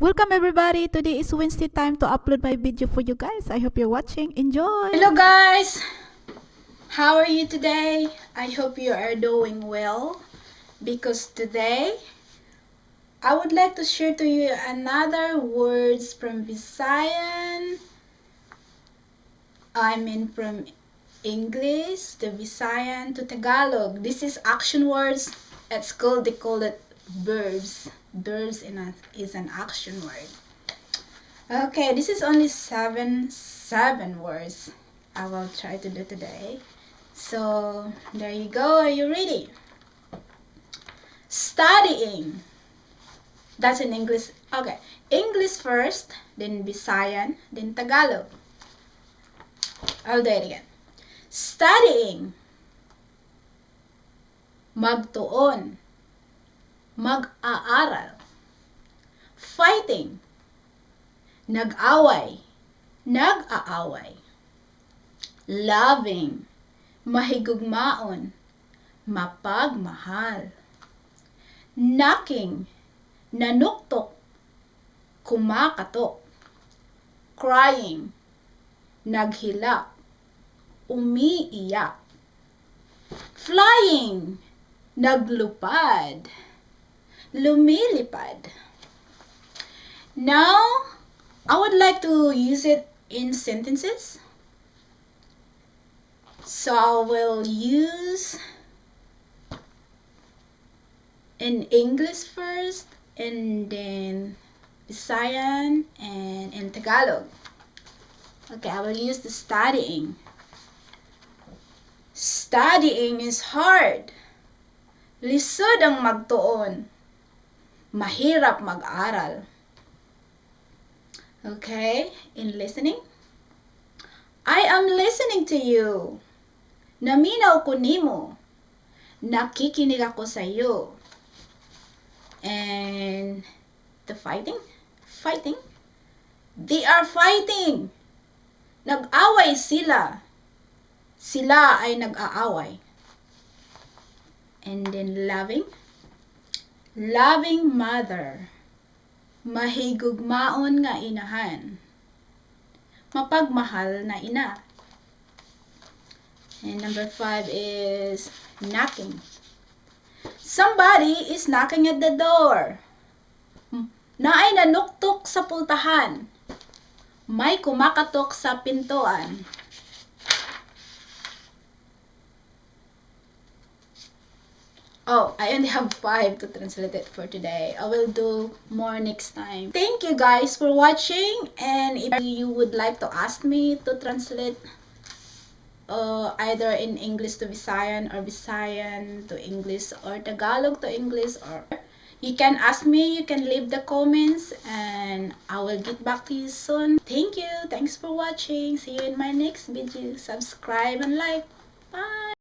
Welcome everybody. Today is Wednesday time to upload my video for you guys. I hope you're watching. Enjoy. Hello guys. How are you today? I hope you are doing well because today I would like to share to you another words from Visayan. From English to Visayan to Tagalog. This is action words. At school they call it verbs. Verbs is an action word. Okay, this is only seven words I will try to do today. So there you go. Are you ready? Studying. That's in English. Okay, English first, then Visayan, then Tagalog. I'll do it again. Studying. Magtuon. Mag-aaral. Fighting. Nag-away. Nag-aaway. Loving. Mahigugmaon. Mapagmahal. Knocking. Nanuktok. Kumakatok. Crying. Naghilak. Umiiyak. Flying. Naglupad. Lumilipad. Now, I would like to use it in sentences. So I will use in English first, and then Visayan, and in Tagalog. Okay, I will use the studying. Studying is hard. Lisod ang magtuon. Mahirap mag-aral. Okay, in listening. I am listening to you. Naminaw ko nimo. Nakikinig ako sa iyo. And the fighting. Fighting. They are fighting. Nag-away sila. Sila ay nag-aaway. And then loving. Loving mother. Mahigugmaon nga inahan. Mapagmahal na ina. And number 5 is knocking. Somebody is knocking at the door. Naay nanuktok sa pultahan. May kumakatok sa pintuan. Oh, I only have 5 to translate it for today. I will do more next time. Thank you guys for watching. And if you would like to ask me to translate either in English to Visayan or Visayan to English or Tagalog to English, or you can ask me, you can leave the comments, and I will get back to you soon. Thank you. Thanks for watching. See you in my next video. Subscribe and like. Bye.